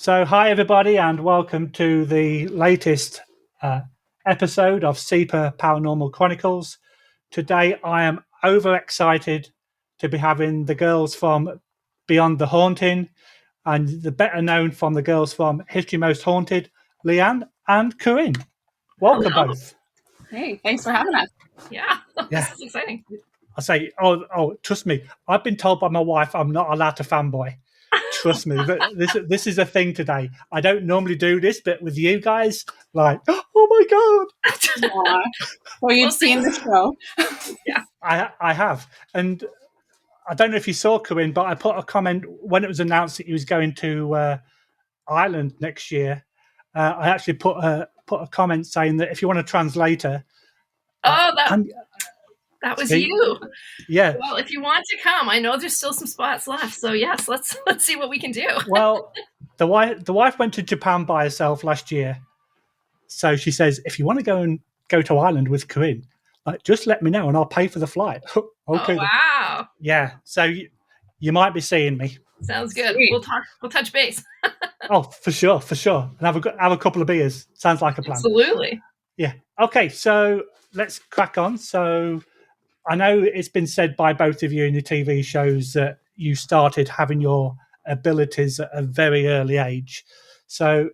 So, hi everybody, and welcome to the latest episode of SEPA Paranormal Chronicles. Today, I am overexcited to be having the girls from Beyond the Haunting, and the better known from the girls from History Most Haunted, Leanne and Corine. Welcome both. Hey, thanks for having us. Yeah, this is exciting. I say, trust me, I've been told by my wife I'm not allowed to fanboy. Trust me, but this is a thing today. I don't normally do this, but with you guys, like, oh my god! Well, you've seen the show. Yeah, I have, and I don't know if you saw Corine, but I put a comment when it was announced that he was going to Ireland next year. I actually put a comment saying that if you want a translator, that was you. Yeah. Well, if you want to come, I know there's still some spots left. So yes, let's see what we can do. Well, the wife went to Japan by herself last year, so she says if you want to go to Ireland with Corine, like just let me know and I'll pay for the flight. Okay. Oh, wow. Yeah. So you might be seeing me. Sounds good. Sweet. We'll touch base. Oh, for sure, and have a couple of beers. Sounds like a plan. Absolutely. Yeah. Okay. So let's crack on. So I know it's been said by both of you in the TV shows that you started having your abilities at a very early age. So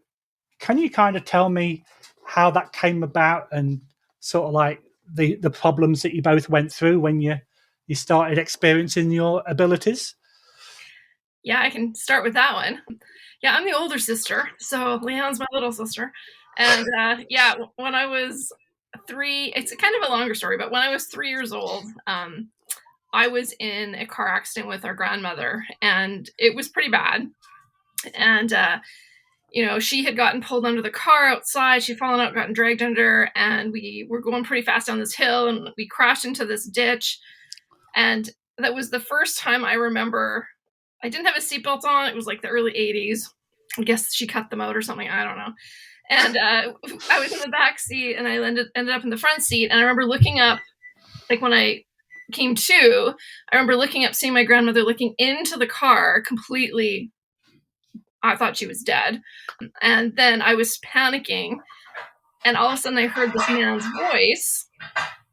can you kind of tell me how that came about and sort of like the problems that you both went through when you started experiencing your abilities? Yeah, I can start with that one. Yeah, I'm the older sister, so Leanne's my little sister. And when I was 3, it's kind of a longer story, but when I was 3 years old, I was in a car accident with our grandmother, and it was pretty bad. And she had gotten pulled under the car outside. She'd fallen out, gotten dragged under, and we were going pretty fast down this hill, and we crashed into this ditch. And that was the first time I remember. I didn't have a seatbelt on. It was like the early 80s. I guess she cut them out or something. I don't know. And I was in the back seat, and I ended up in the front seat. And I remember looking up, like when I came to, I remember looking up, seeing my grandmother looking into the car completely. I thought she was dead. And then I was panicking. And all of a sudden I heard this man's voice.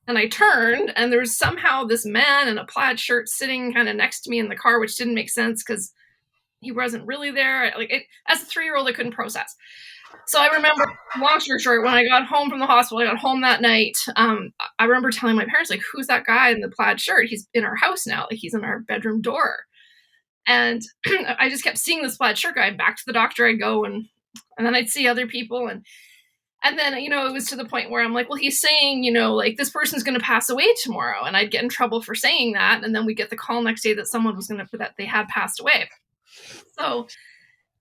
And I turned, and there was somehow this man in a plaid shirt sitting kind of next to me in the car, which didn't make sense because he wasn't really there. As a 3-year-old, I couldn't process. So I remember, long story short, when I got home from the hospital, I got home that night. I remember telling my parents, like, who's that guy in the plaid shirt? He's in our house now. Like, he's in our bedroom door. And I just kept seeing this plaid shirt guy. Back to the doctor I'd go, and then I'd see other people. And then, it was to the point where I'm like, well, he's saying, like, this person's going to pass away tomorrow. And I'd get in trouble for saying that. And then we get the call next day that someone was that they had passed away. So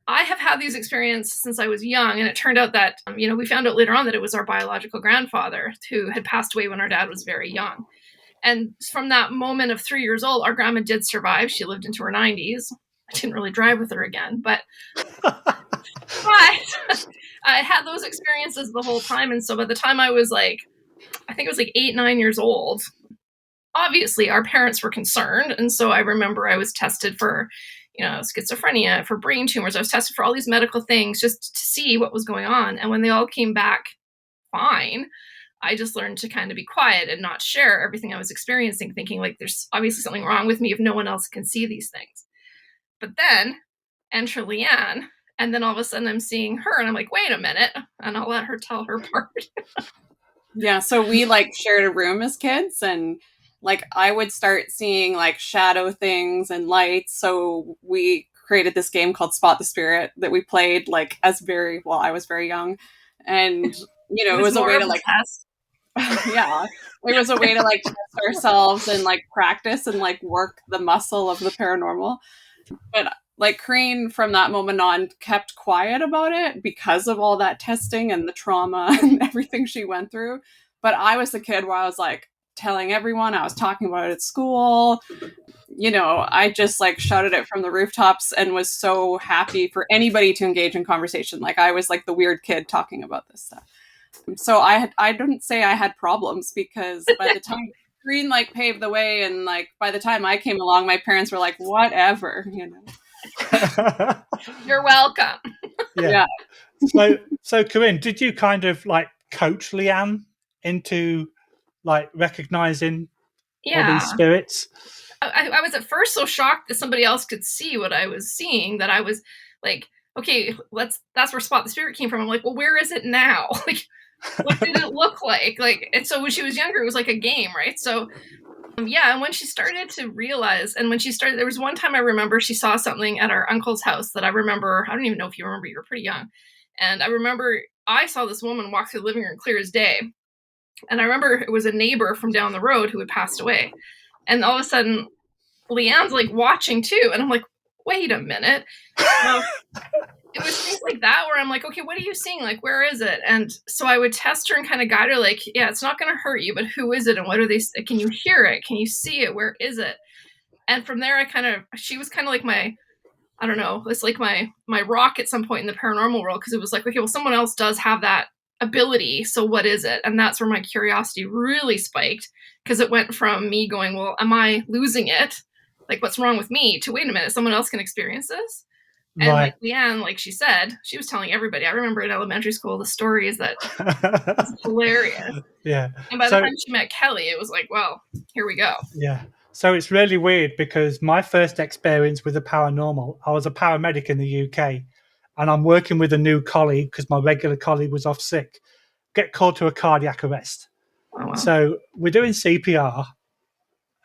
I have had these experiences since I was young. And it turned out that, we found out later on that it was our biological grandfather who had passed away when our dad was very young. And from that moment of 3 years old, our grandma did survive. She lived into her 90s. I didn't really drive with her again, but I had those experiences the whole time. And so by the time I was I think it was 8, 9 years old, obviously our parents were concerned. And so I remember I was tested for, schizophrenia, for brain tumors. I was tested for all these medical things just to see what was going on. And when they all came back fine, I just learned to kind of be quiet and not share everything I was experiencing, thinking like there's obviously something wrong with me if no one else can see these things. But then enter Leanne, and then all of a sudden I'm seeing her, and I'm like, wait a minute, and I'll let her tell her part. Yeah, so we shared a room as kids, and I would start seeing shadow things and lights. So we created this game called Spot the Spirit that we played I was very young, and it was a way to test. Yeah, it was a way to test ourselves and practice and work the muscle of the paranormal. But Corine from that moment on kept quiet about it because of all that testing and the trauma and everything she went through. But I was the kid where I was telling everyone, I was talking about it at school. I just shouted it from the rooftops and was so happy for anybody to engage in conversation. I was the weird kid talking about this stuff. So I didn't say I had problems, because by the time Corine paved the way, and by the time I came along, my parents were whatever, You're welcome. Yeah. So Corinne, did you kind of like coach Leanne into like recognizing all these spirits? I was at first so shocked that somebody else could see what I was seeing that I was like, okay, that's where Spot the Spirit came from. I'm like, well, where is it now? Like, what did it look like? Like, and so when she was younger, it was like a game, right? So yeah, and when she started to realize, and when she started, there was one time I remember she saw something at our uncle's house that I remember. I don't even know if you remember, you were pretty young. And I remember I saw this woman walk through the living room clear as day. And I remember it was a neighbor from down the road who had passed away. And all of a sudden, Leanne's like watching too. And I'm like, wait a minute. So it was things like that where I'm like, okay, what are you seeing? Like, where is it? And so I would test her and kind of guide her like, yeah, it's not going to hurt you, but who is it? And what are they? Can you hear it? Can you see it? Where is it? And from there, she was kind of like I don't know, it's like my rock at some point in the paranormal world. Cause it was like, okay, well, someone else does have that ability. So what is it? And that's where my curiosity really spiked. Cause it went from me going, well, am I losing it? Like, what's wrong with me? To wait a minute, someone else can experience this. And right. like Leanne, like she said, she was telling everybody. I remember in elementary school, the stories that was hilarious. Yeah. And by the time she met Kelly, it was like, well, here we go. Yeah. So it's really weird because my first experience with the paranormal, I was a paramedic in the UK and I'm working with a new colleague because my regular colleague was off sick, get called to a cardiac arrest. Oh, wow. So we're doing CPR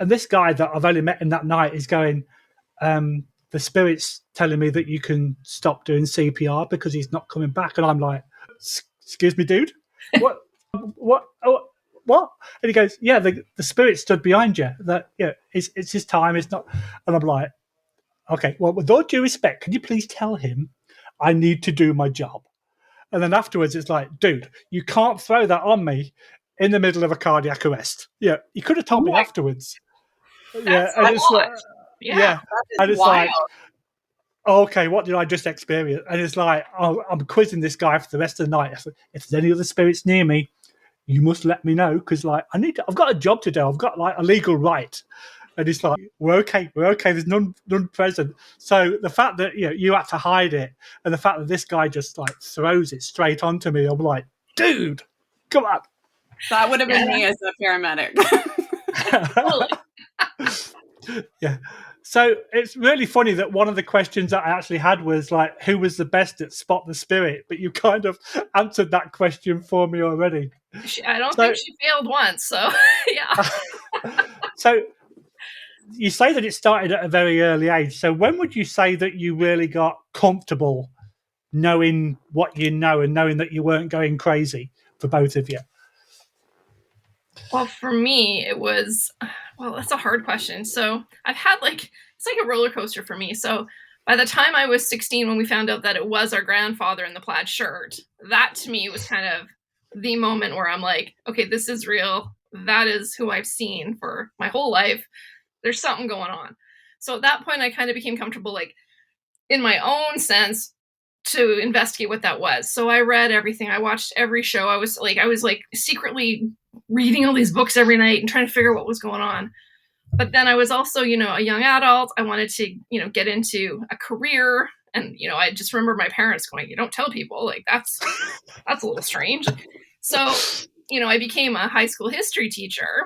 and this guy that I've only met him that night is going, the spirit's telling me that you can stop doing CPR because he's not coming back. And I'm like, excuse me, dude, what? What? And he goes, yeah, the spirit stood behind you. That it's his time. It's not. And I'm like, okay, well, with all due respect, can you please tell him I need to do my job? And then afterwards, it's like, dude, you can't throw that on me in the middle of a cardiac arrest. Yeah, you could have told me afterwards. That's and it's like, and it's wild. like, okay, what did I just experience? And it's like, I'm quizzing this guy for the rest of the night. If there's any other spirits near me, you must let me know because, like, I've got a job to do. I've got like a legal right. And it's like, we're okay. There's none present. So the fact that you had to hide it, and the fact that this guy just like throws it straight onto me, I'm like, dude, come on. That would have been me as a paramedic. Yeah. So it's really funny that one of the questions that I actually had was like, who was the best at spot the spirit? But you kind of answered that question for me already. I don't think she failed once. So, yeah. So you say that it started at a very early age. So when would you say that you really got comfortable knowing what you know and knowing that you weren't going crazy for both of you? Well, for me, it was, that's a hard question. So I've had it's like a roller coaster for me. So by the time I was 16, when we found out that it was our grandfather in the plaid shirt, that to me was kind of the moment where I'm like, okay, this is real. That is who I've seen for my whole life. There's something going on. So at that point, I kind of became comfortable, like in my own sense, to investigate what that was. So I read everything. I watched every show. I was secretly reading all these books every night and trying to figure out what was going on. But then I was also, a young adult. I wanted to, get into a career. And, I just remember my parents going, you don't tell people, like that's a little strange. So, I became a high school history teacher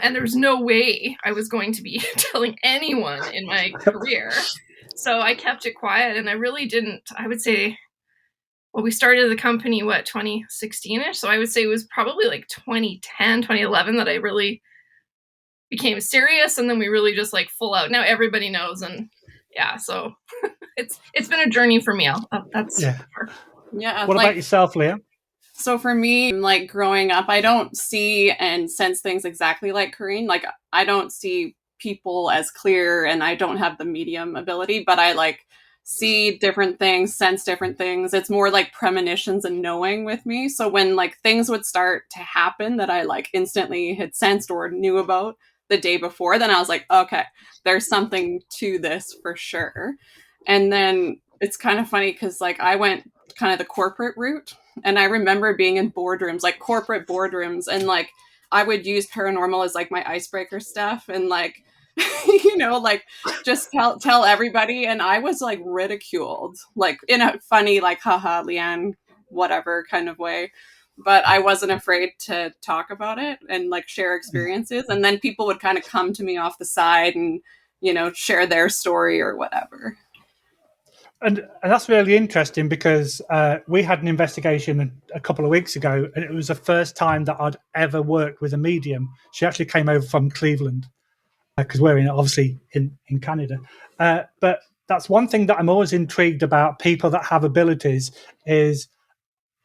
and there's no way I was going to be telling anyone in my career. So I kept it quiet and I really didn't, I would say, we started the company, 2016-ish? So I would say it was probably like 2010, 2011 that I really became serious. And then we really just like full out. Now everybody knows. And yeah, so it's been a journey for me. That's sure. Yeah. What about yourself, Leanne? So for me, like growing up, I don't see and sense things exactly like Corine. Like I don't see people as clear and I don't have the medium ability, but I like see different things, sense different things. It's more like premonitions and knowing with me. So when like things would start to happen that I like instantly had sensed or knew about the day before, then I was like, okay, there's something to this for sure. And then it's kind of funny because like I went kind of the corporate route and I remember being in boardrooms, like corporate boardrooms, and like I would use paranormal as like my icebreaker stuff. And like you know, like just tell everybody. And I was like ridiculed, like in a funny, like, haha, Leanne, whatever kind of way. But I wasn't afraid to talk about it and like share experiences. And then people would kind of come to me off the side and, you know, share their story or whatever. And that's really interesting because we had an investigation a couple of weeks ago, and it was the first time that I'd ever worked with a medium. She actually came over from Cleveland because we're obviously in Canada. But that's one thing that I'm always intrigued about people that have abilities is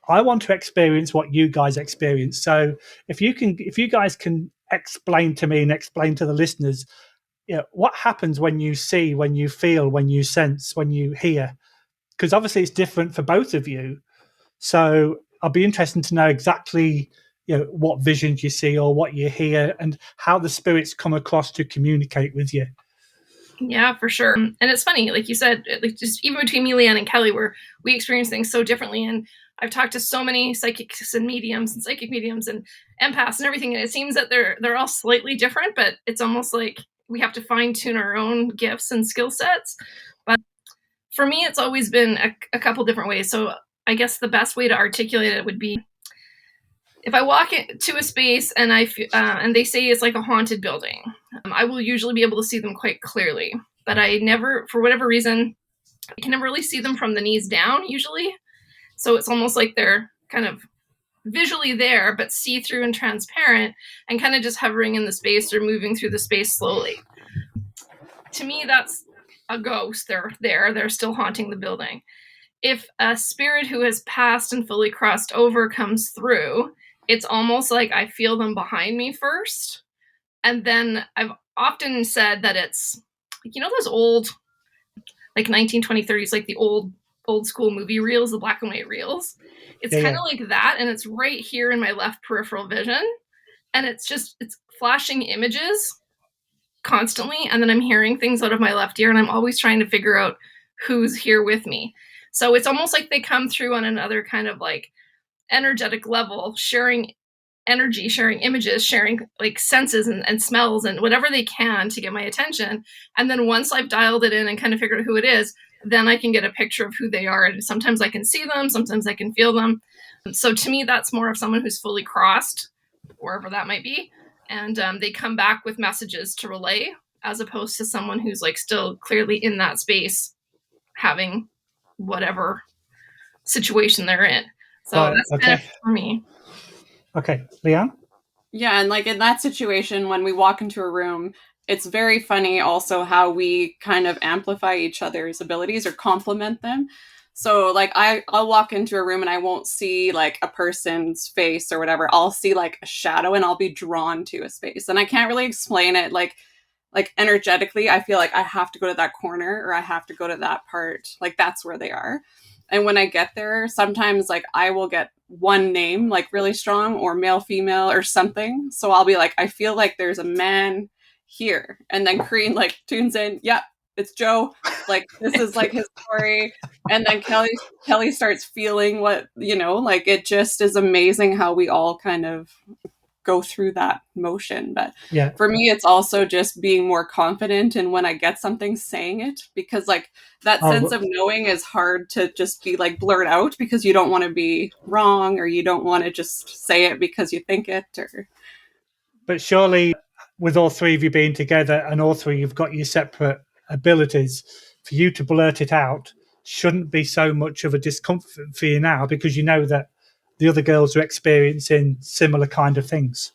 I want to experience what you guys experience. So if you guys can explain to me and explain to the listeners, what happens when you see, when you feel, when you sense, when you hear, because obviously it's different for both of you. So I'll be interested to know exactly, what visions you see or what you hear and how the spirits come across to communicate with you. Yeah, for sure. And it's funny, like you said, like just even between me, Leanne, and Kelly, where we experience things so differently. And I've talked to so many psychics and mediums and psychic mediums and empaths and everything. And it seems that they're all slightly different, but it's almost like we have to fine tune our own gifts and skill sets. But for me, it's always been a couple different ways. So I guess the best way to articulate it would be if I walk into a space and and they say it's like a haunted building, I will usually be able to see them quite clearly. But I never, for whatever reason, I can never really see them from the knees down usually. So it's almost like they're kind of visually there, but see-through and transparent and kind of just hovering in the space or moving through the space slowly. To me, that's a ghost. They're there. They're still haunting the building. If a spirit who has passed and fully crossed over comes through, it's almost like I feel them behind me first. And then I've often said that it's, those old, like 1920s, like the old school movie reels, the black and white reels. It's kind of like that. And it's right here in my left peripheral vision. And it's flashing images constantly. And then I'm hearing things out of my left ear. And I'm always trying to figure out who's here with me. So it's almost like they come through on another kind of like energetic level, sharing energy, sharing images, sharing like senses and smells and whatever they can to get my attention. And then once I've dialed it in and kind of figured out who it is, then I can get a picture of who they are. And sometimes I can see them, sometimes I can feel them. So to me, that's more of someone who's fully crossed, wherever that might be. And they come back with messages to relay, as opposed to someone who's like still clearly in that space having whatever situation they're in. So that's kind of for me. Okay, Leanne? Yeah, and like in that situation, when we walk into a room, it's very funny also how we kind of amplify each other's abilities or complement them. So like I'll walk into a room and I won't see like a person's face or whatever. I'll see like a shadow and I'll be drawn to a space. And I can't really explain it. Like energetically, I feel like I have to go to that corner or I have to go to that part. Like that's where they are. And when I get there, sometimes like I will get one name like really strong or male, female or something. So I'll be like, I feel like there's a man here. And then Corine like tunes in. Yep, it's Joe. Like this is like his story. And then Kelly starts feeling what, like it just is amazing how we all kind of go through that motion. But for me, it's also just being more confident in when I get something, saying it, because like that sense of knowing is hard to just be like blurred out because you don't want to be wrong or you don't want to just say it because you think it. But surely with all three of you being together and all three you've got your separate abilities, for you to blurt it out shouldn't be so much of a discomfort for you now because you know that the other girls are experiencing similar kind of things.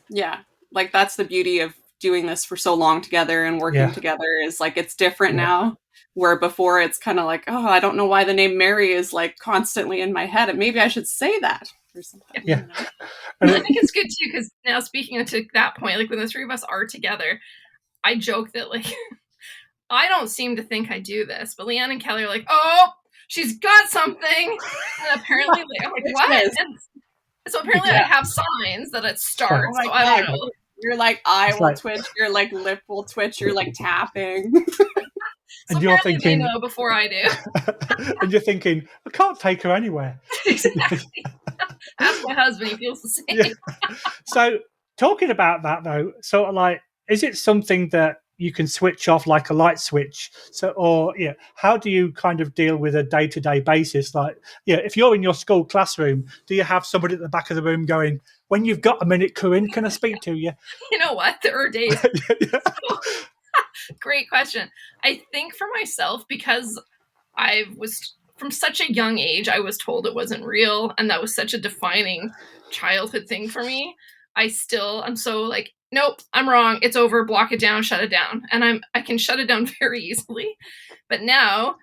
Yeah, like that's the beauty of doing this for so long together and working together is like it's different now, where before it's kind of like, oh, I don't know why the name Mary is like constantly in my head and maybe I should say that or something. Yeah. And I think it's good too because now speaking to that point, like when the three of us are together, I joke that like I don't seem to think I do this, but Leanne and Kelly are like, oh, she's got something. And apparently, I'm like, what? And so apparently I have signs that it starts. So I don't know. Your like eye will twitch, your like lip will twitch, you're like tapping. So and you're thinking, they know before I do. And you're thinking, I can't take her anywhere. Exactly. Ask my husband, he feels the same. Yeah. So talking about that though, sort of like is it something that you can switch off like a light switch? So, or yeah, how do you kind of deal with a day-to-day basis? Like, yeah, if you're in your school classroom, do you have somebody at the back of the room going, "When you've got a minute, Corine, can I speak to you?" You know what? There are days. Yeah. Great question. I think for myself, because I was from such a young age, I was told it wasn't real, and that was such a defining childhood thing for me. I'm so like, nope, I'm wrong. It's over. Block it down, shut it down. And I can shut it down very easily. But now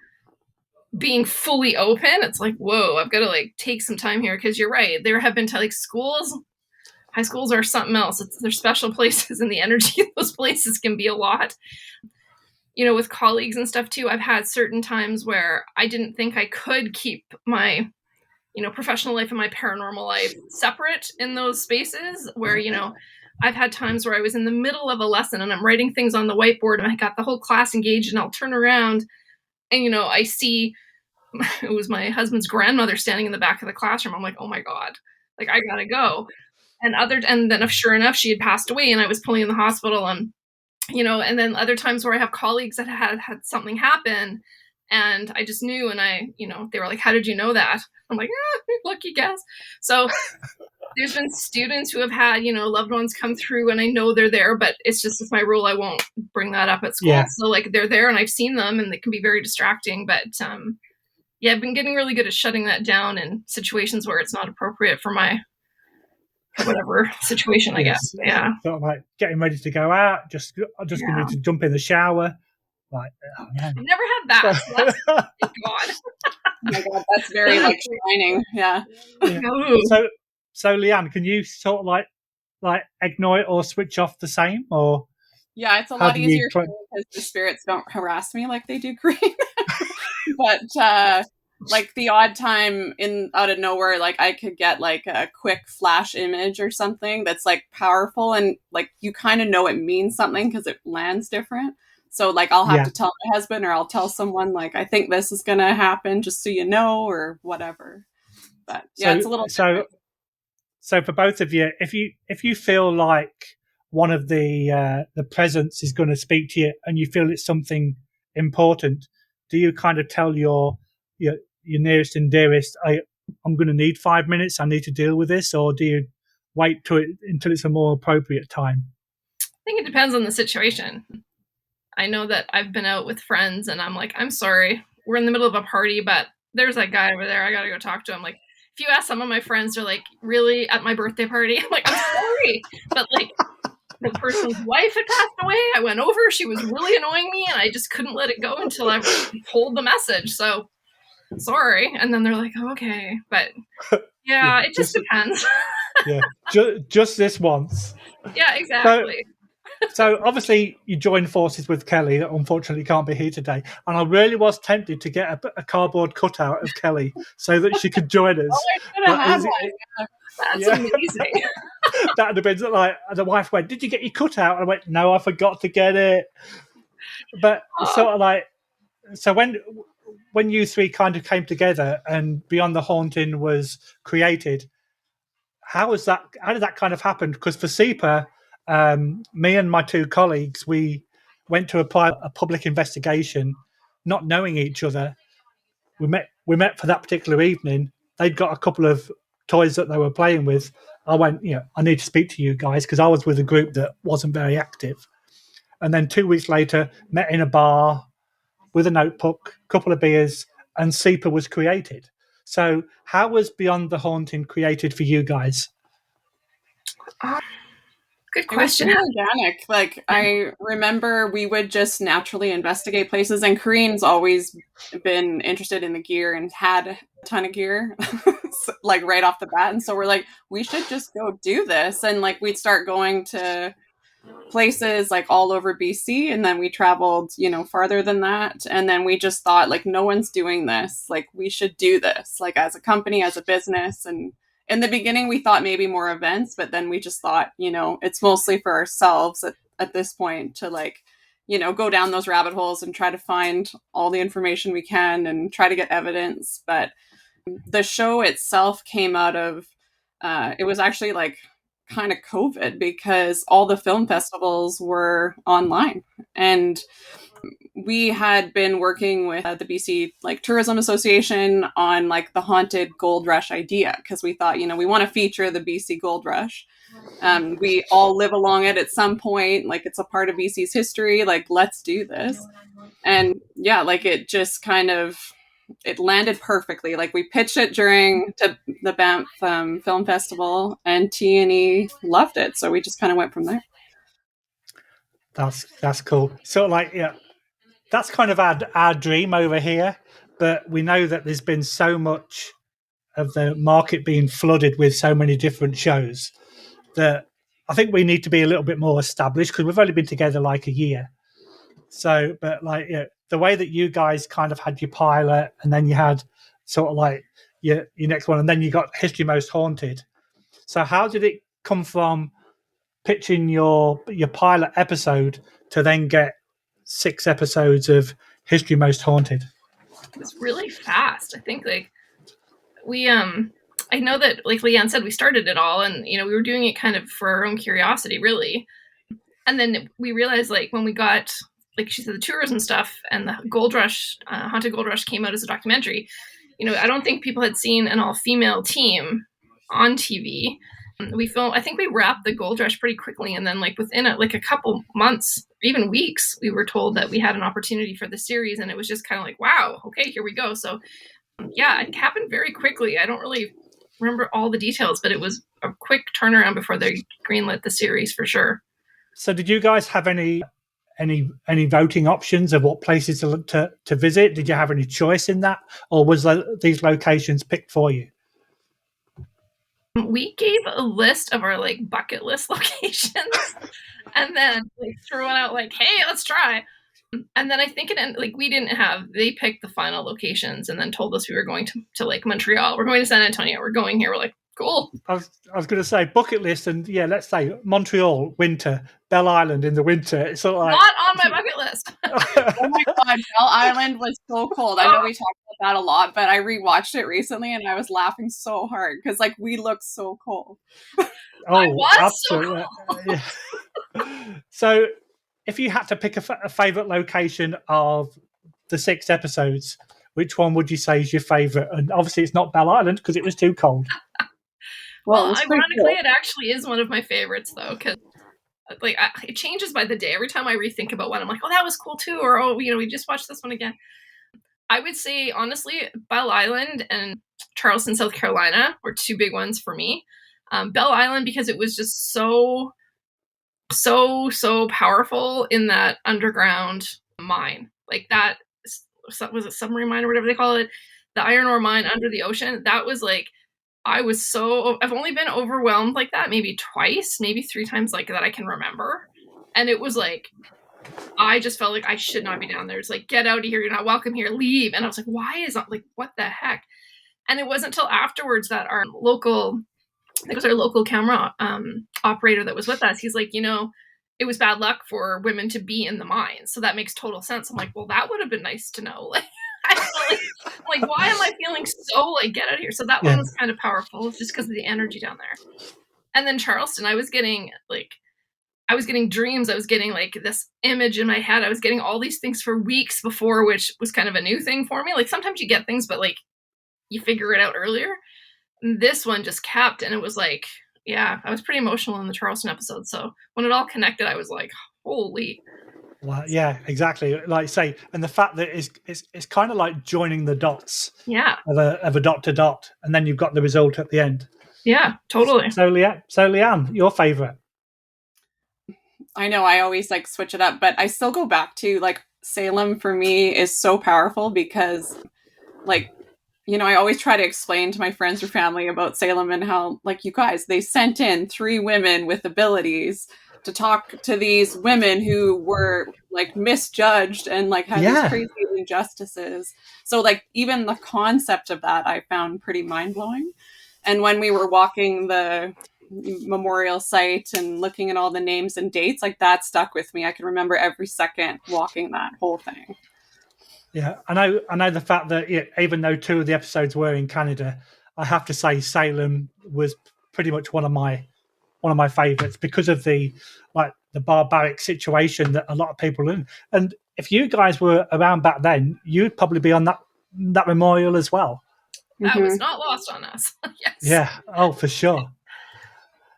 being fully open, it's like, whoa, I've got to like take some time here. Cause you're right. There have been like high schools are something else. They're special places, and the energy of those places can be a lot. You know, with colleagues and stuff too, I've had certain times where I didn't think I could keep my, professional life and my paranormal life separate in those spaces where, I've had times where I was in the middle of a lesson and I'm writing things on the whiteboard and I got the whole class engaged, and I'll turn around and, I see it was my husband's grandmother standing in the back of the classroom. I'm like, oh my God, like I gotta go. And then sure enough, she had passed away and I was pulling in the hospital, and, and then other times where I have colleagues that had something happen and I just knew, and they were like, how did you know that? I'm like, lucky guess. So there's been students who have had, loved ones come through and I know they're there, but it's my rule. I won't bring that up at school. Yeah. So like they're there and I've seen them and they can be very distracting, but yeah, I've been getting really good at shutting that down in situations where it's not appropriate for my whatever situation, I guess. Yeah. Sort of like getting ready to go out, I'm just going to jump in the shower. Like, oh, I've never had that. So that's, thank God. Oh my God, that's very like shining. Yeah. So Leanne, can you sort of like ignore it or switch off the same, or? Yeah, it's a lot easier for me because the spirits don't harass me like they do Corine. But like the odd time out of nowhere, like I could get like a quick flash image or something that's like powerful, and like you kind of know it means something because it lands different. So like I'll have to tell my husband, or I'll tell someone like, I think this is gonna happen, just so you know, or whatever. But yeah, it's a little different. So for both of you, if you feel like one of the presence is going to speak to you and you feel it's something important, do you kind of tell your nearest and dearest, I'm going to need 5 minutes, I need to deal with this, or do you wait until it's a more appropriate time? I think it depends on the situation. I know that I've been out with friends and I'm like, I'm sorry, we're in the middle of a party, but there's that guy over there, I gotta go talk to him. Like, if you ask some of my friends, they're like, really, at my birthday party? I'm like, I'm sorry, but like the person's wife had passed away. I went over, she was really annoying me and I just couldn't let it go until I told the message. So sorry. And then they're like, oh, okay. But yeah, it just depends. Yeah, just this once. Yeah, exactly. So obviously you joined forces with Kelly, that unfortunately can't be here today. And I really was tempted to get a cardboard cutout of Kelly so that she could join us. That's amazing. That would have been like, the wife went, did you get your cutout? And I went, no, I forgot to get it. But sort of like, so when you three kind of came together and Beyond the Haunting was created, how did that kind of happen? Because for SEPA, me and my two colleagues, we went to apply a public investigation, not knowing each other. We met for that particular evening. They'd got a couple of toys that they were playing with. I went, I need to speak to you guys, because I was with a group that wasn't very active. And then 2 weeks later, met in a bar with a notebook, a couple of beers, and SEPA was created. So how was Beyond the Haunting created for you guys? Good question. It was organic. Like, I remember we would just naturally investigate places, and Corine's always been interested in the gear and had a ton of gear, like right off the bat. And so we're like, we should just go do this. And like, we'd start going to places like all over BC, and then we traveled, farther than that. And then we just thought, like, no one's doing this. Like, we should do this, like, as a company, as a business. And in the beginning, we thought maybe more events, but then we just thought, it's mostly for ourselves at this point to like, go down those rabbit holes and try to find all the information we can and try to get evidence. But the show itself came out of, it was actually like kind of COVID, because all the film festivals were online. And we had been working with the BC like Tourism Association on like the haunted gold rush idea, because we thought, we want to feature the BC gold rush. We all live along it at some point, like it's a part of BC's history, like let's do this. And yeah, like it just kind of, it landed perfectly. Like we pitched it during the Banff Film Festival, and T&E loved it, so we just kind of went from there. That's cool. So like, yeah, that's kind of our dream over here, but we know that there's been so much of the market being flooded with so many different shows that I think we need to be a little bit more established, because we've only been together like a year. So, but like, the way that you guys kind of had your pilot, and then you had sort of like your next one, and then you got History Most Haunted. So how did it come from pitching your pilot episode to then get 6 episodes of History Most Haunted? It was really fast. I think like we I know that like Leanne said, we started it all, and we were doing it kind of for our own curiosity, really. And then we realized, like, when we got, like she said, the tourism stuff and the Gold Rush, Haunted Gold Rush came out as a documentary. I don't think people had seen an all-female team on TV. I think we wrapped the Gold Rush pretty quickly, and then like within a couple months, even weeks, we were told that we had an opportunity for the series, and it was just kind of like, wow, okay, here we go. So yeah, it happened very quickly. I don't really remember all the details, but it was a quick turnaround before they greenlit the series for sure. So did you guys have any voting options of what places to visit? Did you have any choice in that, or was these locations picked for you? We gave a list of our like bucket list locations, and then like threw one out like, hey, let's try. And then I think they picked the final locations and then told us we were going to like Montreal. We're going to San Antonio. We're going here. We're like, cool. I was going to say bucket list, and yeah, let's say Montreal winter, Belle Island in the winter. It's sort of like, not on my bucket list. Oh my god, Belle Island was so cold. I know we talked about that a lot, but I rewatched it recently and I was laughing so hard because like we look so cold. Oh, absolutely. So, yeah. So if you had to pick a favorite location of the 6 episodes, which one would you say is your favorite? And obviously it's not Belle Island because it was too cold. Well, ironically, it actually is one of my favorites, though, because like it changes by the day. Every time I rethink about one, I'm like, oh, that was cool too, or oh, we just watched this one again. I would say, honestly, Belle Island and Charleston, South Carolina were 2 big ones for me. Belle Island because it was just so powerful in that underground mine, like that was a submarine mine or whatever they call it, the iron ore mine under the ocean. That was like, I've only been overwhelmed like that maybe twice, maybe 3 times like that I can remember. And it was like, I just felt like I should not be down there. It's like, get out of here. You're not welcome here. Leave. And I was like, why is that? Like, what the heck? And it wasn't until afterwards that our local camera operator that was with us, he's like, it was bad luck for women to be in the mines. So that makes total sense. I'm like, well, that would have been nice to know. Like, like, why am I feeling so like, get out of here? So that one was kind of powerful just because of the energy down there. And then Charleston, I was getting dreams. I was getting like this image in my head. I was getting all these things for weeks before, which was kind of a new thing for me. Like sometimes you get things, but like you figure it out earlier. And this one just kept, and it was like, yeah, I was pretty emotional in the Charleston episode. So when it all connected, I was like, holy. Well, yeah, exactly. Like say, and the fact that it's kind of like joining the dots. Yeah. Of a dot to dot, and then you've got the result at the end. Yeah, totally. So Leanne, your favorite? I know I always like switch it up, but I still go back to like Salem for me is so powerful because like, I always try to explain to my friends or family about Salem and how like, you guys, they sent in 3 women with abilities to talk to these women who were like misjudged and like had these crazy injustices. So like even the concept of that I found pretty mind-blowing. And when we were walking the memorial site and looking at all the names and dates, like that stuck with me. I can remember every second walking that whole thing. Yeah, I know the fact that even though 2 of the episodes were in Canada, I have to say Salem was pretty much one of my one of my favorites because of the barbaric situation that a lot of people are in. And if you guys were around back then, you'd probably be on that memorial as well. That was not lost on us. Yes. Yeah. Oh, for sure.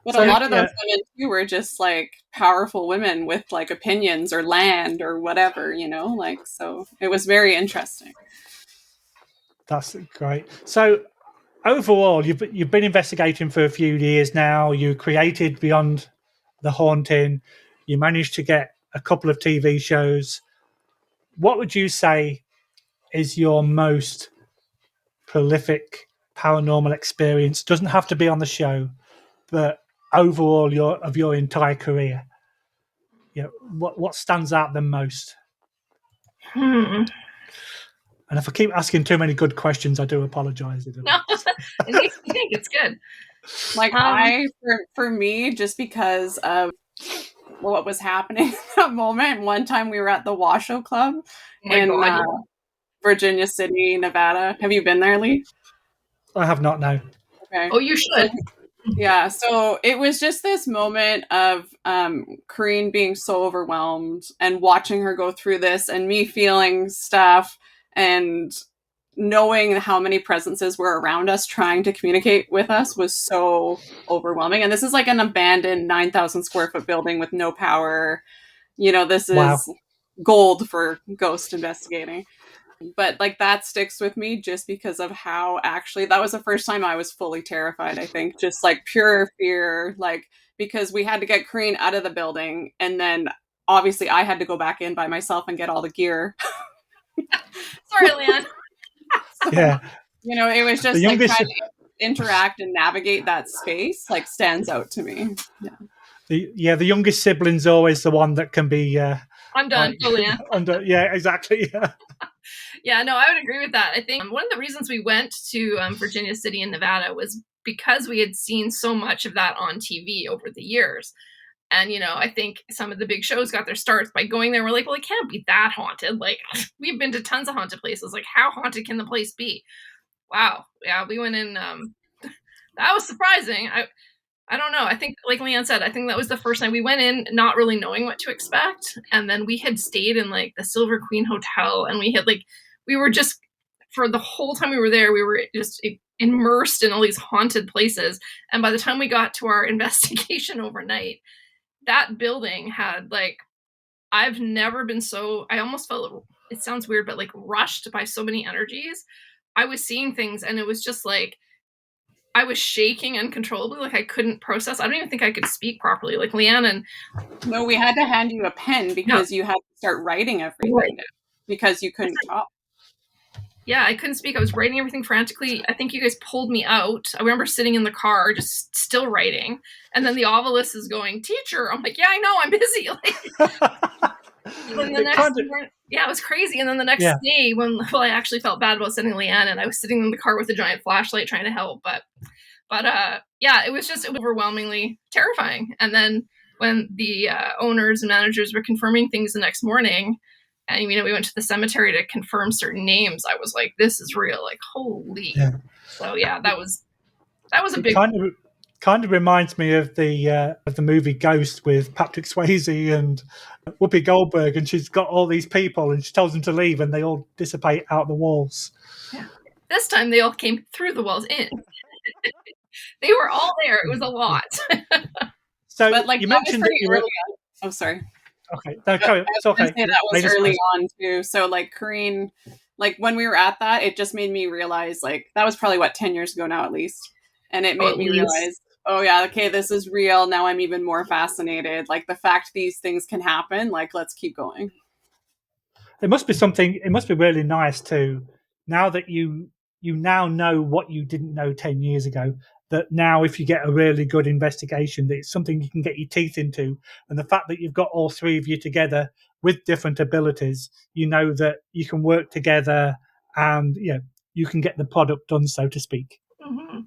But a lot of those women too were just like powerful women with like opinions or land or whatever, like, so it was very interesting. That's great. So overall, you've been investigating for a few years now. You created Beyond the Haunting. You managed to get a couple of TV shows. What would you say is your most prolific paranormal experience? Doesn't have to be on the show, but overall your entire career. What stands out the most? And if I keep asking too many good questions, I do apologize. No, it makes me think it's good. Like for me, just because of what was happening at that moment, one time we were at the Washoe Club in Virginia City, Nevada. Have you been there, Lee? I have not, no. Okay. Oh, you should. Yeah, so it was just this moment of Corine being so overwhelmed and watching her go through this and me feeling stuff and knowing how many presences were around us trying to communicate with us was so overwhelming. And this is like an abandoned 9,000 square foot building with no power. This is gold for ghost investigating. But like that sticks with me just because of how actually that was the first time I was fully terrified, I think. Just like pure fear, like because we had to get Corine out of the building and then obviously I had to go back in by myself and get all the gear. Sorry, Leanne. So, yeah. It was just like trying to interact and navigate that space like stands out to me. Yeah. The youngest sibling's always the one that can be I'm done. Leanne. Yeah, exactly. Yeah. Yeah, no, I would agree with that. I think one of the reasons we went to Virginia City in Nevada was because we had seen so much of that on TV over the years. And, I think some of the big shows got their starts by going there. We're like, well, it can't be that haunted. Like, we've been to tons of haunted places. Like, how haunted can the place be? Wow. Yeah, we went in. That was surprising. I don't know. I think, like Leanne said, I think that was the first time we went in not really knowing what to expect. And then we had stayed in, like, the Silver Queen Hotel. And we were just, for the whole time we were there, we were just immersed in all these haunted places. And by the time we got to our investigation overnight, that building had I've never been I almost felt, it sounds weird, but like rushed by so many energies. I was seeing things and it was just like, I was shaking uncontrollably. Like I couldn't process. I don't even think I could speak properly. Like Leanne and... No, we had to hand you a pen because you had to start writing everything because you couldn't talk. Yeah, I couldn't speak. I was writing everything frantically. I think you guys pulled me out. I remember sitting in the car, just still writing. And then the ovilist is going, teacher. I'm like, yeah, I know, I'm busy. It was crazy. And then the next day I actually felt bad about sending Leanne and I was sitting in the car with a giant flashlight trying to help. But it was overwhelmingly terrifying. And then when the owners and managers were confirming things the next morning, and we went to the cemetery to confirm certain names, I was like, this is real. Like, holy. Yeah. So yeah, that was a big kind of reminds me of the movie Ghost with Patrick Swayze and Whoopi Goldberg, and she's got all these people and she tells them to leave and they all dissipate out the walls. Yeah. This time they all came through the walls in. They were all there. It was a lot. So but you mentioned that you were... Oh, sorry. Okay, no, it's okay. That was early on too. So like Corine, like when we were at that, it just made me realize like that was probably 10 years ago now at least. And it made me realize, oh yeah, okay, this is real. Now I'm even more fascinated. Like the fact these things can happen, like let's keep going. It must be really nice too, now that you now know what you didn't know 10 years ago, that now if you get a really good investigation, that it's something you can get your teeth into. And the fact that you've got all three of you together with different abilities, you know that you can work together and you can get the product done, so to speak. Mm-hmm.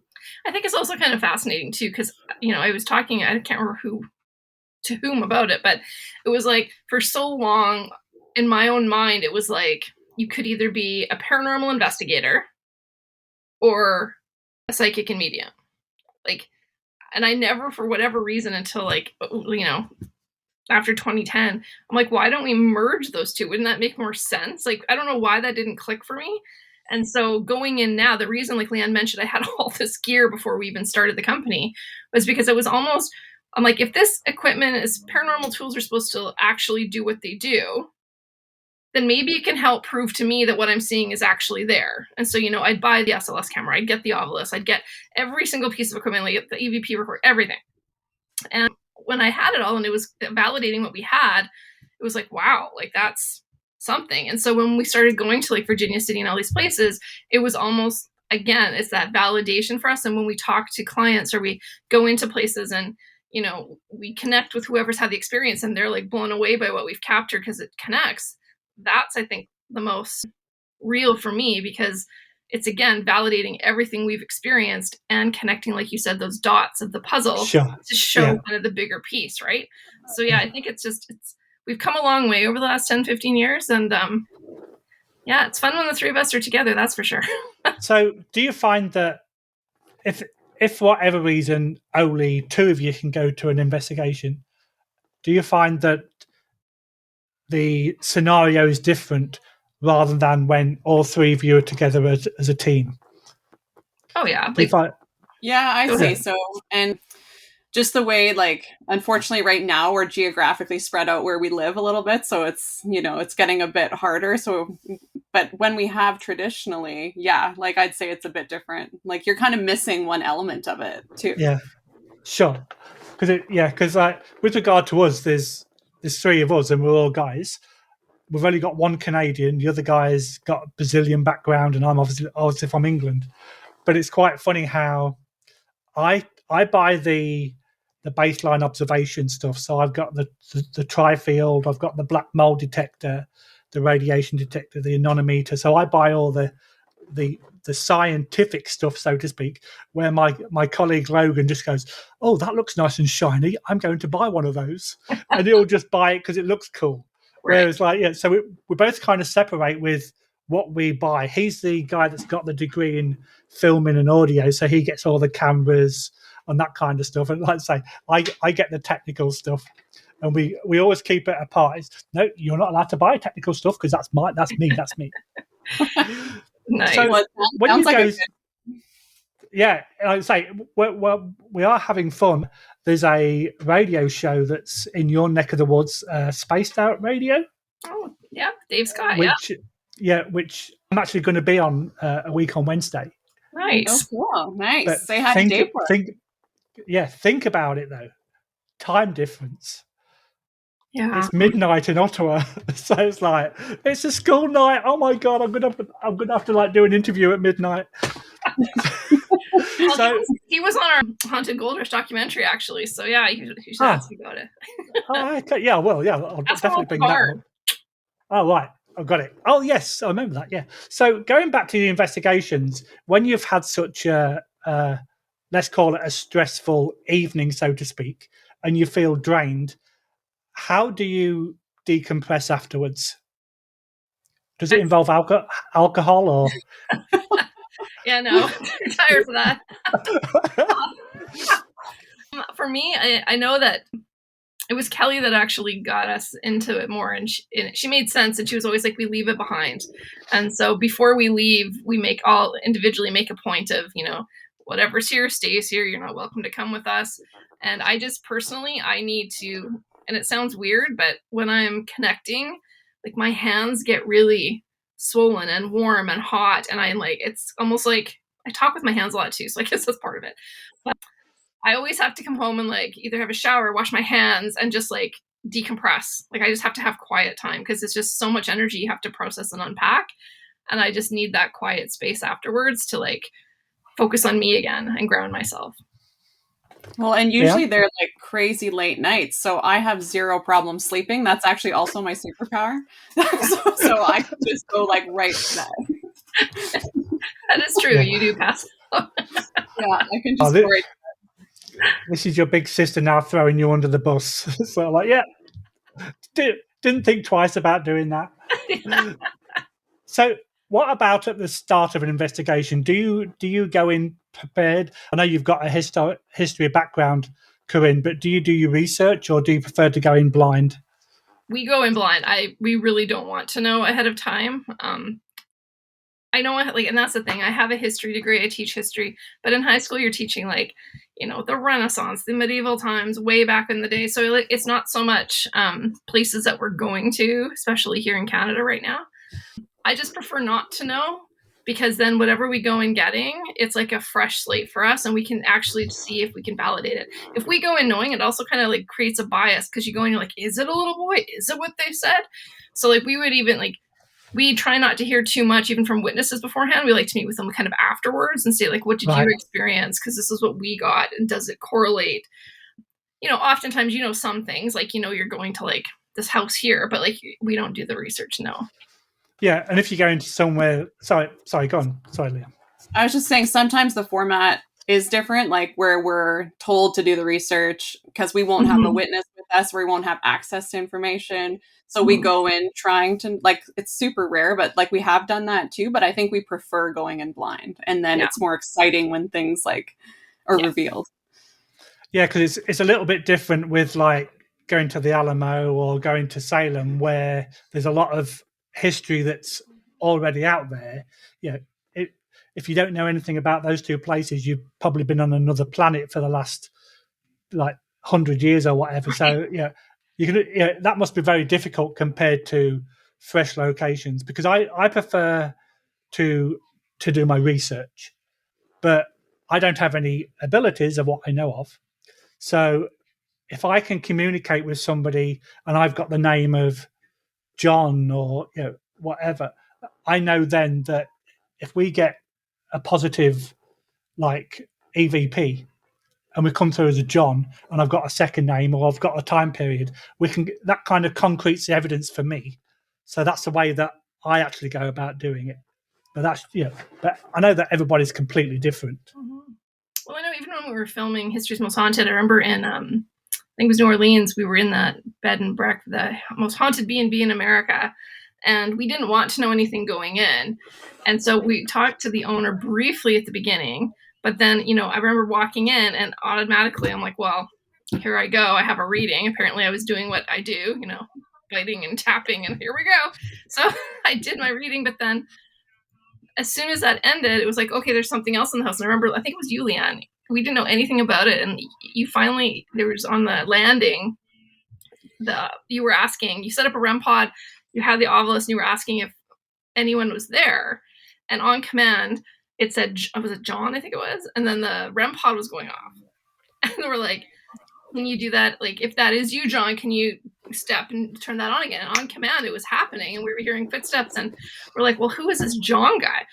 I think it's also kind of fascinating too, because I was talking, I can't remember to whom about it, but it was like for so long in my own mind, it was like you could either be a paranormal investigator or a psychic and medium. Like And I never, for whatever reason, until like, you know, after 2010, I'm like, why don't we merge those two? Wouldn't that make more sense? Like, I don't know why that didn't click for me. And so going in now, the reason, like Leanne mentioned, I had all this gear before we even started the company was because it was almost, I'm like, if this equipment is, paranormal tools are supposed to actually do what they do, then maybe it can help prove to me that what I'm seeing is actually there. And so, you know, I'd buy the SLS camera, I'd get the Ovilus, I'd get every single piece of equipment, like the EVP recorder, everything. And when I had it all and it was validating what we had, it was like, wow, like that's something. And so when we started going to like Virginia City and all these places, it was almost, again, it's that validation for us. And when we talk to clients or we go into places and, you know, we connect with whoever's had the experience and they're like blown away by what we've captured because it connects. That's, I think, the most real for me, because it's, again, validating everything we've experienced and connecting, like you said, those dots of the puzzle to show kind of the bigger piece, right? So, yeah, I think we've come a long way over the last 10, 15 years. And, yeah, it's fun when the three of us are together, that's for sure. So do you find that if for whatever reason only two of you can go to an investigation, do you find that the scenario is different rather than when all three of you are together as a team? Oh, yeah. Yeah, I say so. And just the way, like, unfortunately right now we're geographically spread out where we live a little bit. So it's, you know, it's getting a bit harder. So, but when we have traditionally, yeah, like I'd say it's a bit different. Like you're kind of missing one element of it too. Yeah, sure. Because like with regard to us, there's three of us and we're all guys. We've only got one Canadian. The other guy's got a Brazilian background, and I'm obviously from England. But it's quite funny how I buy the baseline observation stuff. So I've got the tri-field, I've got the black mold detector, the radiation detector, the anemometer. So I buy all the scientific stuff, so to speak, where my colleague Logan just goes, oh, that looks nice and shiny, I'm going to buy one of those. And he'll just buy it because it looks cool. Right. Whereas so we both kind of separate with what we buy. He's the guy that's got the degree in filming and audio, so he gets all the cameras and that kind of stuff. And like I say, I get the technical stuff. And we always keep it apart. No, you're not allowed to buy technical stuff because that's me. Nice. So well, when you like go, yeah, I say we are having fun. There's a radio show that's in your neck of the woods, Spaced Out Radio. Oh yeah, Dave Scott. Which I'm actually going to be on a week on Wednesday. Nice. Oh, cool. Nice. But Say hi to Dave. Think about it though. Time difference. Yeah, it's midnight in Ottawa, so it's like it's a school night. Oh my god, I'm gonna have to like do an interview at midnight. Well, so he was on our Haunted Gold Rush documentary actually. So yeah, you should ask me about it. Okay. Yeah, well, yeah, I'll definitely bring that up. Oh right, I've got it. Oh yes, I remember that. Yeah. So going back to the investigations, when you've had such a let's call it a stressful evening, so to speak, and you feel drained, how do you decompress afterwards? Does it involve alcohol or? Yeah, no, I'm tired for that. For me, I know that it was Kelly that actually got us into it more, and she made sense. And she was always like, "We leave it behind." And so before we leave, we all individually make a point of, you know, whatever's here stays here. You're not welcome to come with us. And I just personally, I need to. And it sounds weird, but when I'm connecting, like my hands get really swollen and warm and hot. And I'm like, it's almost like I talk with my hands a lot too. So I guess that's part of it. But I always have to come home and like either have a shower, wash my hands, and just like decompress. Like I just have to have quiet time because it's just so much energy you have to process and unpack. And I just need that quiet space afterwards to like focus on me again and ground myself. Well, and usually they're like crazy late nights, so I have zero problem sleeping. That's actually also my superpower. so I can just go like right to bed. That is true. You do pass. Yeah, I can just go right to bed. This is your big sister now throwing you under the bus. So like, yeah, didn't think twice about doing that. Yeah. So what about at the start of an investigation? Do you go in prepared? I know you've got a history background, Corinne, but do you do your research, or do you prefer to go in blind? We go in blind. We really don't want to know ahead of time. I know, like, and that's the thing. I have a history degree. I teach history, but in high school, you're teaching, like, you know, the Renaissance, the medieval times, way back in the day. So, like, it's not so much places that we're going to, especially here in Canada right now. I just prefer not to know, because then whatever we go in getting, it's like a fresh slate for us, and we can actually see if we can validate it. If we go in knowing, it also kind of like creates a bias, because you go in, you're like, is it a little boy? Is it what they said? So, like, we would even, like, we try not to hear too much even from witnesses beforehand. We like to meet with them kind of afterwards and say, like, what did you experience? Because this is what we got, and does it correlate? You know, oftentimes, you know, some things, like, you know, you're going to, like, this house here, but, like, we don't do the research, no. Yeah, and if you go into somewhere, sorry, go on. Sorry, Leanne. I was just saying, sometimes the format is different, like where we're told to do the research because we won't have a witness with us, we won't have access to information. So we go in trying to, like, it's super rare, but like we have done that too. But I think we prefer going in blind, and then it's more exciting when things like are revealed. Yeah, because it's a little bit different with like going to the Alamo or going to Salem, where there's a lot of history that's already out there. You know, if you don't know anything about those two places, you've probably been on another planet for the last like 100 years or whatever. So that must be very difficult compared to fresh locations, because I prefer to do my research, but I don't have any abilities of what I know of. So if I can communicate with somebody and I've got the name of John or whatever, I know then that if we get a positive like EVP and we come through as a John, and I've got a second name or I've got a time period, that kind of concretes the evidence for me. So that's the way that I actually go about doing it. But that's but I know that everybody's completely different. Mm-hmm. Well, I know even when we were filming History's Most Haunted, I remember in I think it was New Orleans, we were in that bed and breakfast, the most haunted B&B in America, and we didn't want to know anything going in. And so we talked to the owner briefly at the beginning, but then, I remember walking in and automatically I'm like, well, here I go. I have a reading. Apparently I was doing what I do, biting and tapping, and here we go. So I did my reading, but then as soon as that ended, it was like, okay, there's something else in the house. And I remember, I think it was you, Leanne. We didn't know anything about it. And you finally, there was on the landing, you were asking, you set up a REM pod, you had the obelisk, and you were asking if anyone was there. And on command, it said, was it John? I think it was. And then the REM pod was going off. And they were like, can you do that? Like, if that is you, John, can you step and turn that on again? And on command, it was happening. And we were hearing footsteps. And we're like, well, who is this John guy?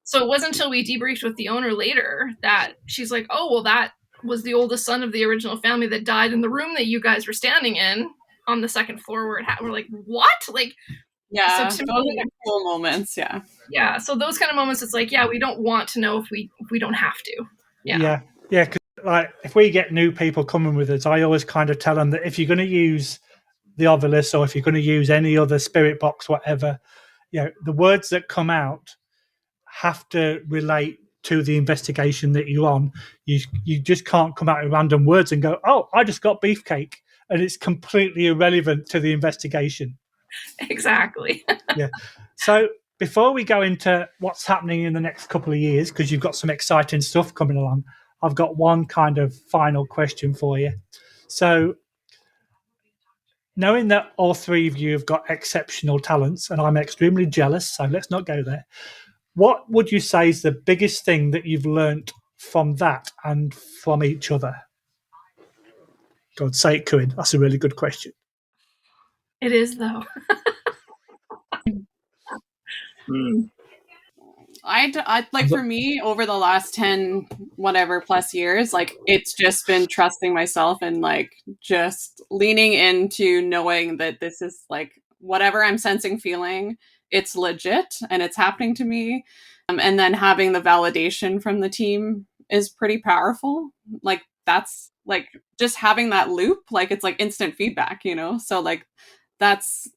So it wasn't until we debriefed with the owner later that she's like, oh, well, that was the oldest son of the original family that died in the room that you guys were standing in on the second floor where it happened. We're like, what? Like, yeah, so those are the cool moments. Yeah. Yeah. So those kind of moments, it's like, yeah, we don't want to know if we don't have to. Yeah. Yeah. Cause like if we get new people coming with us, I always kind of tell them that if you're going to use the obelisk or if you're going to use any other spirit box, whatever, the words that come out have to relate to the investigation that you're on. You just can't come out with random words and go, oh, I just got beefcake, and it's completely irrelevant to the investigation. Exactly. Yeah. So before we go into what's happening in the next couple of years, because you've got some exciting stuff coming along, I've got one kind of final question for you. So knowing that all three of you have got exceptional talents, and I'm extremely jealous, so let's not go there. What would you say is the biggest thing that you've learned from that and from each other? God, say it, Corinne. That's a really good question. It is, though. I like, for me, over the last 10 whatever plus years, like, it's just been trusting myself and like just leaning into knowing that this is like whatever I'm sensing, feeling, it's legit and it's happening to me. And then having the validation from the team is pretty powerful. Like, that's like just having that loop, like it's like instant feedback, so like that's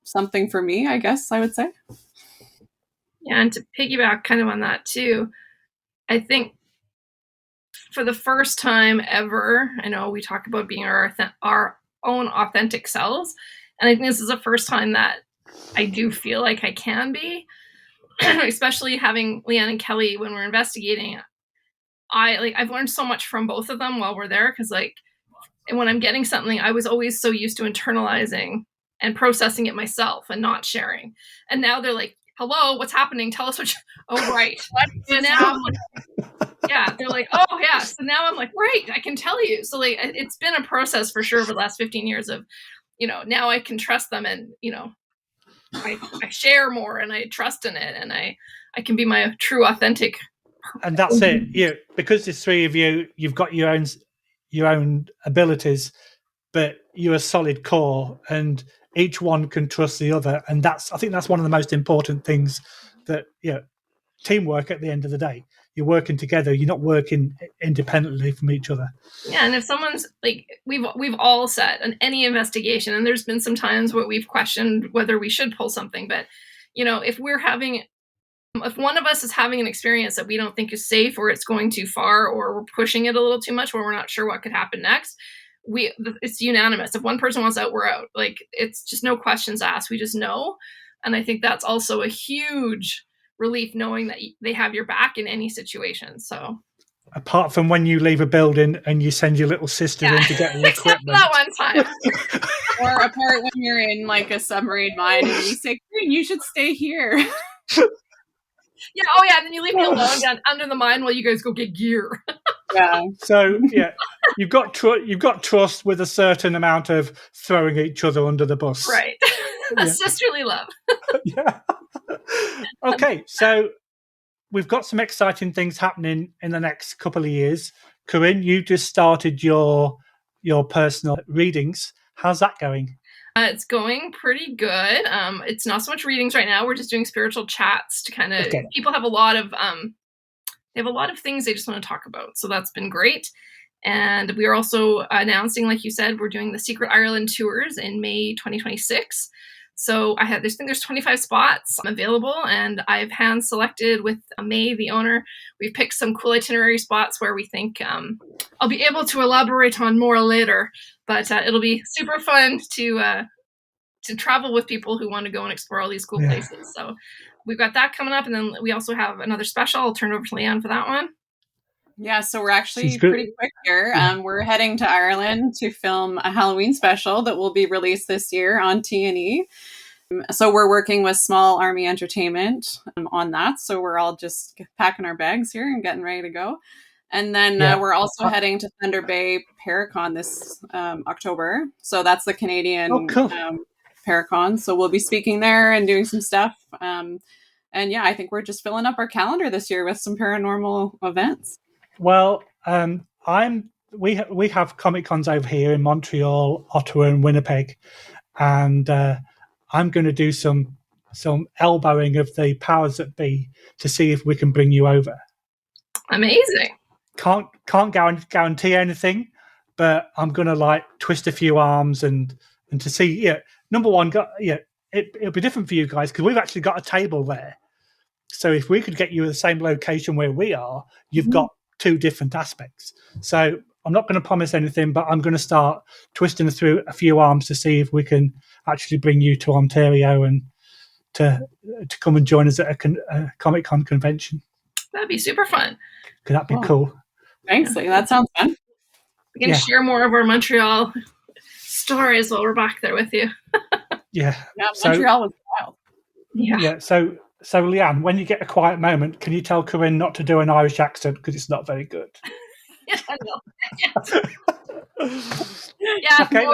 something for me, I guess I would say. Yeah, and to piggyback kind of on that too, I think for the first time ever, I know we talk about being our own authentic selves, and I think this is the first time that I do feel like I can be, especially having Leanne and Kelly when we're investigating. I've learned so much from both of them while we're there, because and when I'm getting something, I was always so used to internalizing and processing it myself and not sharing. And now they're like, hello, what's happening? Tell us what oh, right. So now I'm like, yeah, they're like, oh, yeah. So now I'm like, right, I can tell you. So like, it's been a process for sure over the last 15 years of, now I can trust them, and, I share more, and I trust in it, and I can be my true authentic. And that's it. Because there's three of you, you've got your own abilities, but you're a solid core, and each one can trust the other. And I think that's one of the most important things, that teamwork at the end of the day. You're working together. You're not working independently from each other. Yeah, and if someone's like, we've all said in any investigation, and there's been some times where we've questioned whether we should pull something, but if one of us is having an experience that we don't think is safe, or it's going too far, or we're pushing it a little too much, where we're not sure what could happen next, it's unanimous. If one person wants out, we're out. Like, it's just no questions asked. We just know. And I think that's also a huge relief, knowing that they have your back in any situation. So apart from when you leave a building and you send your little sister in to get the equipment. That one time. Or apart when you're in like a submarine mine and you say, you should stay here. Yeah. Oh, yeah. And then you leave me alone down under the mine while you guys go get gear. Yeah. So you've got trust with a certain amount of throwing each other under the bus. Right. That's sisterly love. Yeah. Okay. So we've got some exciting things happening in the next couple of years. Corine, you just started your personal readings. How's that going? It's going pretty good. It's not so much readings right now. We're just doing spiritual chats to kind of, people have a lot of, they have a lot of things they just want to talk about. So that's been great. And we are also announcing, like you said, we're doing the Secret Ireland tours in May 2026. So there's 25 spots available, and I've hand selected with May, the owner. We've picked some cool itinerary spots where we think I'll be able to elaborate on more later, but it'll be super fun to travel with people who want to go and explore all these cool places. So we've got that coming up, and then we also have another special. I'll turn it over to Leanne for that one. Yeah, so we're actually pretty quick here. We're heading to Ireland to film a Halloween special that will be released this year on T&E. So we're working with Small Army Entertainment on that. So we're all just packing our bags here and getting ready to go. And then we're also heading to Thunder Bay Paracon this October. So that's the Canadian Paracon. So we'll be speaking there and doing some stuff. And I think we're just filling up our calendar this year with some paranormal events. Well, we have Comic Cons over here in Montreal, Ottawa, and Winnipeg, and I'm going to do some elbowing of the powers that be to see if we can bring you over. Amazing. Can't guarantee anything, but I'm going to twist a few arms and to see. Number one, it'll be different for you guys because we've actually got a table there. So if we could get you at the same location where we are, you've got two different aspects. So I'm not going to promise anything, but I'm going to start twisting through a few arms to see if we can actually bring you to Ontario and to come and join us at a Comic-Con convention. That'd be super fun. Could that be cool? Thanks, Lee. That sounds fun. We can share more of our Montreal stories while we're back there with you. Yeah, Montreal was wild. Yeah. So Leanne, when you get a quiet moment, can you tell Corine not to do an Irish accent because it's not very good? Yeah, I know. Okay,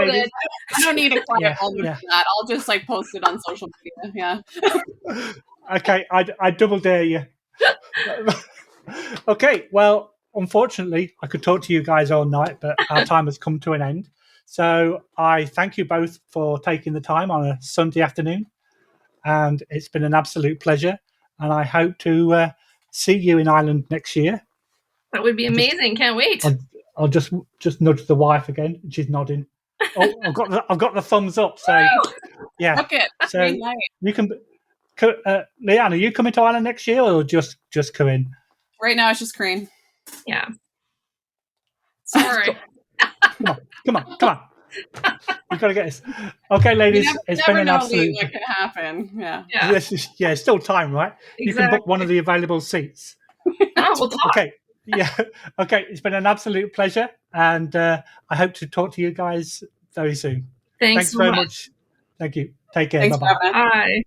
I don't need a quiet moment for that. I'll just post it on social media. Yeah. Okay, I double dare you. Okay, well, unfortunately, I could talk to you guys all night, but our time has come to an end. So I thank you both for taking the time on a Sunday afternoon. And it's been an absolute pleasure. And I hope to see you in Ireland next year. That would be amazing. Can't wait. I'll just nudge the wife again. She's nodding. Oh, I've got the thumbs up. So yeah. Okay. So you can Leanne, are you coming to Ireland next year or just Corine? Right now, it's just Corine. Yeah. Sorry. Come on. We've got to get this. Okay, ladies, it's been an absolute. What can happen? Yeah. Yeah, still time, right? Exactly. You can book one of the available seats. Oh, we'll talk. Okay. Yeah. Okay. It's been an absolute pleasure, and I hope to talk to you guys very soon. Thanks very much. Thank you. Take care. Thanks, Bye-bye. Bye.